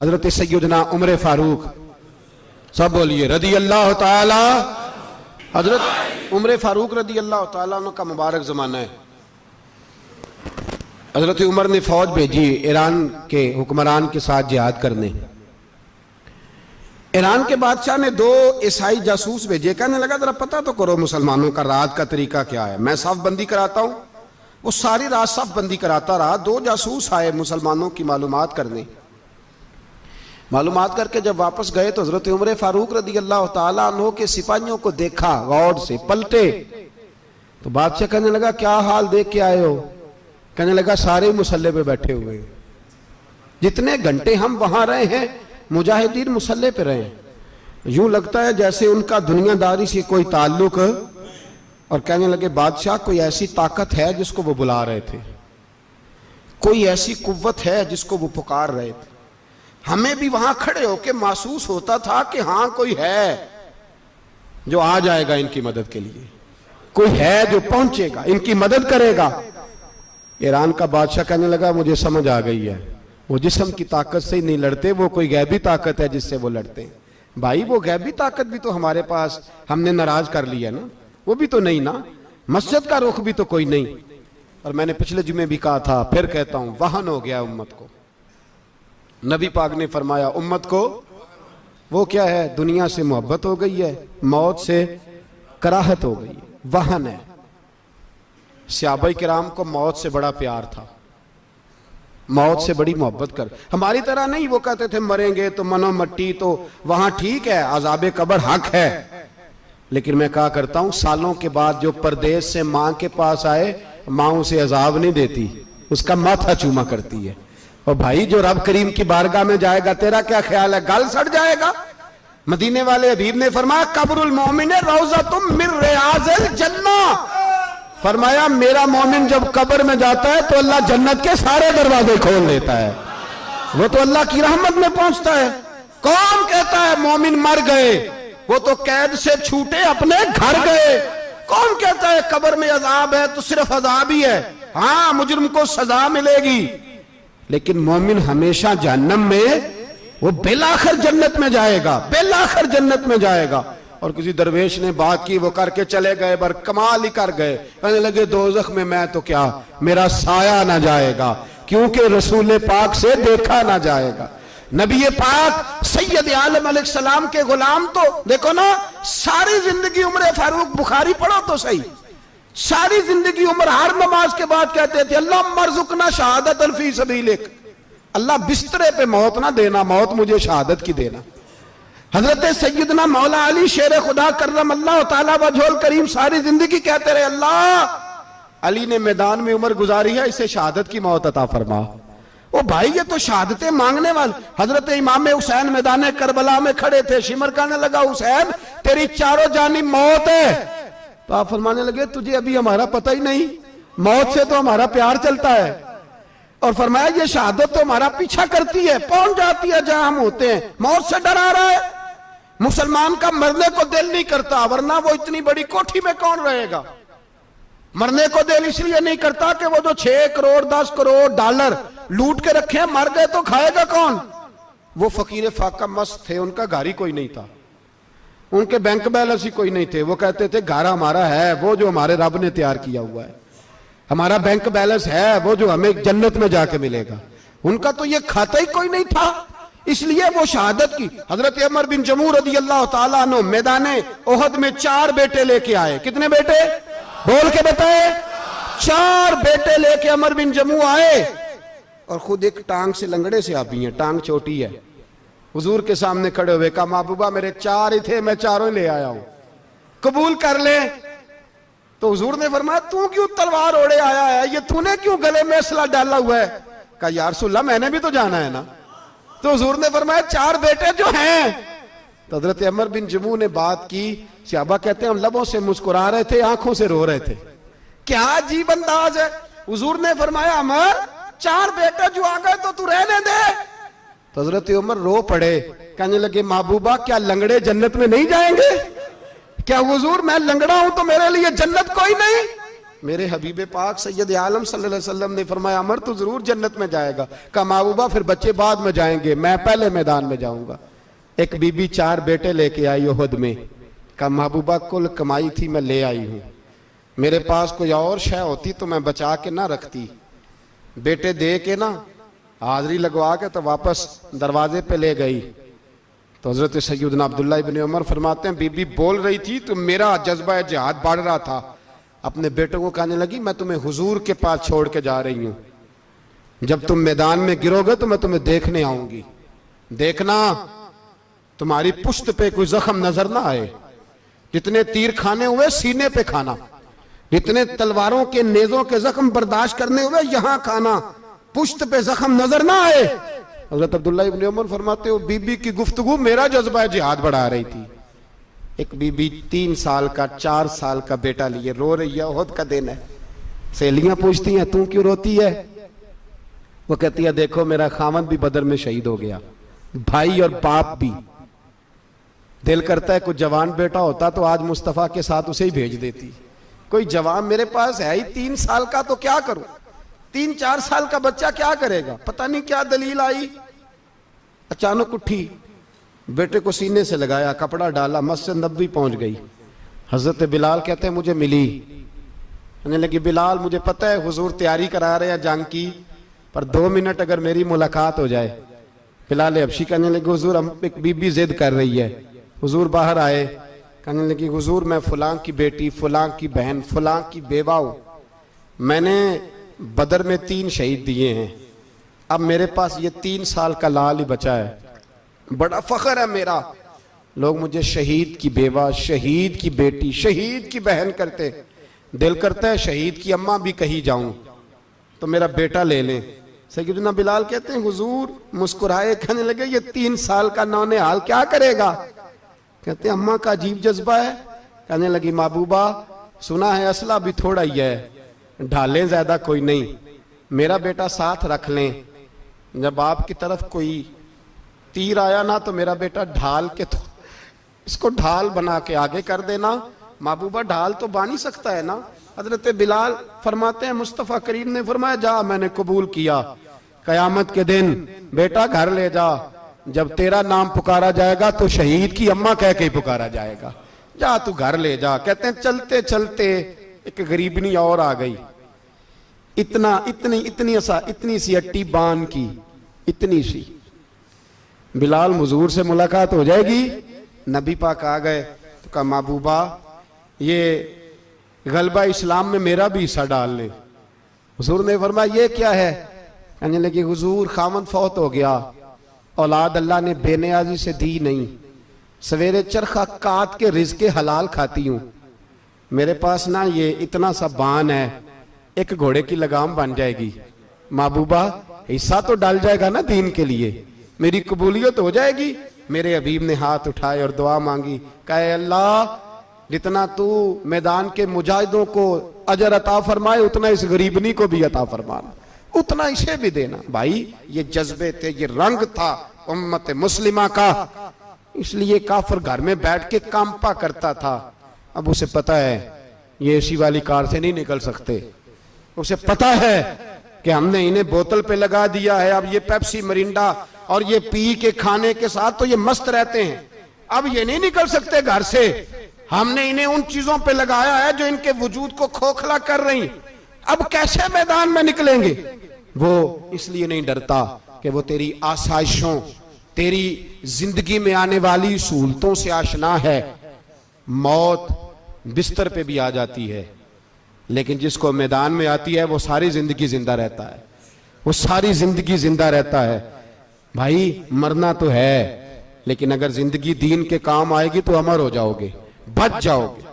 हजरत सैयदना उमर फारूक, सब बोलिए रदी अल्लाह ताला। हजरत उमर फारूक रदी अल्लाह ताला का मुबारक ज़माना है। हजरत उमर ने फौज भेजी ईरान के हुक्मरान के साथ जिहाद करने। ईरान के बादशाह ने 2 ईसाई जासूस भेजे, कहने लगा जरा पता तो करो मुसलमानों का रात का तरीका क्या है, मैं साफ बंदी कराता हूं। वो सारी रात साफ बंदी कराता रहा। 2 जासूस आए मुसलमानों की मालूमात करने। मालूमात करके जब वापस गए तो हजरत उमर फारूक रदी अल्लाह ताला अन्हु के सिपाहियों को देखा, गौर से पलटे तो बादशाह कहने लगा क्या हाल देख के आए हो? कहने लगा सारे मुसल्ले पे बैठे हुए, जितने घंटे हम वहां रहे हैं मुजाहिदीन मुसल्ले पे रहे, यूं लगता है जैसे उनका दुनियादारी से कोई ताल्लुक। और कहने लगे बादशाह कोई ऐसी ताकत है जिसको वो बुला रहे थे, कोई ऐसी कुव्वत है जिसको वो पुकार रहे थे। हमें भी वहां खड़े होके महसूस होता था कि हाँ कोई है जो आ जाएगा इनकी मदद के लिए, कोई है जो पहुंचेगा इनकी मदद करेगा। ईरान का बादशाह कहने लगा मुझे समझ आ गई है, वो जिस्म की ताकत से ही नहीं लड़ते, वो कोई गैबी ताकत है जिससे वो लड़ते हैं। भाई वो गैबी ताकत भी तो हमारे पास हमने नाराज कर लिया ना, वो भी तो नहीं ना, मस्जिद का रुख भी तो कोई नहीं। और मैंने पिछले जुमे भी कहा था, फिर कहता हूं, वहन हो गया उम्मत को। नबी पाक ने फरमाया उम्मत को वो क्या है, दुनिया से मोहब्बत हो गई है, मौत से कराहत हो गई है, वहन है। सहाबाए किराम को मौत से बड़ा प्यार था, मौत से बड़ी मोहब्बत कर, हमारी तरह नहीं। वो कहते थे मरेंगे तो मनो मट्टी, तो वहां ठीक है, अज़ाबे कब्र हक है। लेकिन मैं कहा करता हूं सालों के बाद जो परदेश से मां के पास आए, मां उसे अजाब नहीं देती, उसका माथा चूमा करती है। और भाई जो रब करीम की बारगाह में जाएगा, तेरा क्या ख्याल है, गल सड़ जाएगा? मदीने वाले हबीब ने फरमाया कब्रुल मोमिन रौज़तुम मिन रियाज़िल जन्नह, फरमाया मेरा मोमिन जब कब्र में जाता है तो अल्लाह जन्नत के सारे दरवाजे खोल देता है, वो तो अल्लाह की रहमत में पहुंचता है। कौन कहता है मोमिन मर गए, वो तो कैद से छूटे अपने घर गए। कौन कहता है कब्र में अजाब है तो सिर्फ अजाब ही है, हाँ मुजरिम को सजा मिलेगी, लेकिन मोमिन हमेशा जहन्नम में, वो बेलाखिर जन्नत में जाएगा, बेलाखिर जन्नत में जाएगा। और किसी दरवेश ने बात की, वो करके चले गए, बर कमाल ही कर गए, कहने लगे दोज़ख में मैं तो क्या, मेरा साया ना जाएगा, क्योंकि रसूल पाक से देखा ना जाएगा। नबी पाक सैयद आलम अलैहिस्सलाम के गुलाम तो देखो ना, सारी जिंदगी उमर फारूक, बुखारी पढ़ो तो सही, सारी जिंदगी उम्र हर नमाज के बाद कहते थे अल्लाह मरजुकना शहादतन फी सबीलिक, अल्लाह बिस्तरे पे मौत ना देना, मौत मुझे शहादत की देना। हजरत सैयदना मौला अली शेर खुदा करम अल्लाह ताला वजहुल करीम सारी जिंदगी कहते रहे अल्लाह अली ने मैदान में उम्र गुजारी है, इसे शहादत की मौत अता फरमा। ओ भाई ये तो शहादतें मांगने वाले। हजरत इमाम हुसैन मैदान करबला में खड़े थे, शिमर कहने लगा हुसैन तेरी चारों जानी मौत है, तो आप फरमाने लगे तुझे अभी हमारा पता ही नहीं, मौत से तो हमारा प्यार चलता है। और फरमाया ये शहादत तो हमारा पीछा करती है, पहुंच जाती है जहां हम होते हैं, मौत से डरा रहा है। मुसलमान का मरने को दिल नहीं करता, वरना वो इतनी बड़ी कोठी में कौन रहेगा। मरने को दिल इसलिए नहीं करता कि वो जो 6 करोड़ 10 करोड़ डॉलर लूट के रखे, मर गए तो खाएगा कौन। वो फकीर फाका मस्त थे, उनका घर ही कोई नहीं था, उनके बैंक बैलेंस ही कोई नहीं थे। वो कहते थे घर हमारा है वो जो हमारे रब ने तैयार किया हुआ है, हमारा बैंक बैलेंस है वो जो हमें जन्नत में जाके मिलेगा। उनका तो ये खाता ही कोई नहीं था, इसलिए वो शहादत की। हजरत उमर बिन जमू रदी अल्लाह ताला अन्हु मैदाने ओहद में 4 बेटे लेके आए। कितने बेटे बोल के बताए? 4 बेटे लेके उमर बिन जमू आए, और खुद एक टांग से लंगड़े से आप ही हैं, टांग छोटी है। हुजूर के सामने खड़े हुए कहा महबूबा मेरे 4 ही थे, मैं 4 ही ले आया हूं, कबूल कर ले। तो हुजूर ने फरमाया तू क्यों तलवार ओढ़े आया है, ये तूने क्यों गले में असला डाला हुआ है? कहा या रसूलल्लाह मैंने भी तो जाना है ना। तो हुजूर ने फरमाया 4 बेटे जो हैं। तो हजरत उमर बिन जमू ने बात की, सहाबा कहते हैं हम लबों से मुस्कुरा रहे थे, आंखों से रो रहे थे, क्या अजीब अंदाज है। हुजूर ने फरमाया उमर 4 बेटे जो आ गए तो तू रहने दे। तो हजरत उमर रो पड़े, कहने लगे महबूबा क्या लंगड़े जन्नत में नहीं जाएंगे? क्या हुजूर मैं लंगड़ा हूं तो मेरे लिए जन्नत कोई नहीं? मेरे हबीब पाक सैयद आलम सल्लल्लाहु अलैहि वसल्लम ने फरमाया अमर तो जरूर जन्नत में जाएगा। कहा महबूबा फिर बच्चे बाद में जाएंगे, मैं पहले मैदान में जाऊंगा। एक बीबी 4 बेटे लेके आई उहद में। कहा महबूबा कुल कमाई थी मैं ले आई हूं, मेरे पास कोई और शय होती तो मैं बचा के ना रखती। बेटे दे के ना हाजिरी लगवा के तो वापस दरवाजे पे ले गई। तो हजरत सैयदना अब्दुल्लाह इब्न उमर फरमाते हैं बीबी बोल रही थी तो मेरा जज्बा जिहाद बढ़ रहा था। अपने बेटों को कहने लगी मैं तुम्हें हुजूर के पास छोड़ के जा रही हूं, जब तुम मैदान में गिरोगे तो मैं तुम्हें देखने आऊंगी, देखना तुम्हारी पुश्त पे कोई जख्म नजर ना आए। जितने तीर खाने हुए सीने पे खाना, जितने तलवारों के नेजों के जख्म बर्दाश्त करने हुए यहां खाना, पुश्त पे जख्म नजर ना आए। हजरत अब्दुल्लाह इब्न उमर फरमाते हो बीबी की गुफ्तगू मेरा जज्बा जिहाद बढ़ा रही थी। एक बीबी 3 साल का 4 साल का बेटा लिए रो रही है, उहद का दिन है। सहेलियां पूछती हैं तू क्यों रोती है? वो कहती है देखो मेरा खामद भी बदर में शहीद हो गया, भाई और बाप भी। दिल करता है कोई जवान बेटा होता तो आज मुस्तफा के साथ उसे ही भेज देती। कोई जवान मेरे पास है ही 3 साल का तो क्या करूं, 3-4 साल का बच्चा क्या करेगा? पता नहीं क्या दलील आई, अचानक उठी, बेटे को सीने से लगाया, कपड़ा डाला, मस्जिद नबवी पहुंच गई। हजरत बिलाल कहते हैं मुझे मिली, कहने लगी बिलाल मुझे पता है हुजूर तैयारी करा रहे हैं जंग की, पर 2 मिनट अगर मेरी मुलाकात हो जाए। बिलाल हबशी कहने लगे हुजूर हम एक बीबी जिद कर रही है। हुजूर बाहर आए, कहने लगी हुजूर मैं फलां की बेटी, फलां की बहन, फलां की बेवा हूं, मैंने बदर में 3 शहीद दिए हैं, अब मेरे पास ये 3 साल का लाल ही बचा है, बड़ा फख्र है मेरा। लोग मुझे शहीद की बेवा, शहीद की बेटी, शहीद की बहन करते, दिल करता है शहीद की अम्मा भी कहीं जाऊं तो मेरा बेटा ले लें। सैयदना बिलाल कहते हैं हुजूर मुस्कुराए, कहने लगे ये 3 साल का नौनिहाल क्या करेगा? कहते हैं अम्मा का अजीब जज्बा है। कहने लगी महबूबा सुना है असला भी थोड़ा ही है, ढालें ज्यादा कोई नहीं, मेरा बेटा साथ रख लें, जब आपकी तरफ कोई तीर आया ना तो मेरा बेटा ढाल के तो इसको ढाल बना के आगे कर देना। महबूबा ढाल तो बानी सकता है ना। हजरत बिलाल फरमाते हैं मुस्तफ़ा करीम ने फरमाया जा मैंने कबूल किया, कयामत के दिन बेटा घर ले जा, जब तेरा नाम पुकारा जाएगा तो शहीद की अम्मा कह के ही पुकारा जाएगा, जा तू घर ले जा। कहते हैं चलते चलते एक गरीबनी और आ गई, इतनी सी अट्टी बान की, इतनी सी। बिलाल हुजूर से मुलाकात हो जाएगी, नबी पाक आ गए तो कहा महबूबा ये गलबा इस्लाम में मेरा भी हिस्सा डाल ले। हुजूर ने फरमाया ये क्या है? कहने लगी हुजूर खामद फौत हो गया, औलाद अल्लाह ने बेनियाजी से दी नहीं, सवेरे चरखा काट के रिज़्क़े हलाल खाती हूं, मेरे पास ना ये इतना सा बान है, एक घोड़े की लगाम बन जाएगी, महबूबा हिस्सा तो डाल जाएगा ना दीन के लिए, मेरी कबूलियत हो जाएगी। मेरे हबीब ने हाथ उठाए और दुआ मांगी, कहे अल्लाह जितना तू मैदान के मुजाहिदों को अजर अता फरमाए उतना इस गरीबनी को भी अता फरमाना, उतना इसे भी देना। भाई ये जज्बे थे, ये रंग था उम्मत मुस्लिमा का, इसलिए काफिर घर में बैठ के कांपा करता था। अब उसे पता है ये एसी वाली कार से नहीं निकल सकते, उसे पता है कि हमने इन्हें बोतल पे लगा दिया है, अब ये पेप्सी मरिंडा और ये पी के खाने के साथ तो ये मस्त रहते हैं, अब ये नहीं निकल सकते घर से, हमने इन्हें उन चीजों पे लगाया है जो इनके वजूद को खोखला कर रही, अब कैसे मैदान में निकलेंगे? वो इसलिए नहीं डरता कि वो तेरी आसाइशों, तेरी जिंदगी में आने वाली सहूलतों से आशना है। मौत बिस्तर पे भी आ जाती है, लेकिन जिसको मैदान में आती है वो सारी जिंदगी जिंदा रहता है, वो सारी जिंदगी जिंदा रहता है। भाई मरना तो है, लेकिन अगर जिंदगी दीन के काम आएगी तो अमर हो जाओगे, बच जाओगे।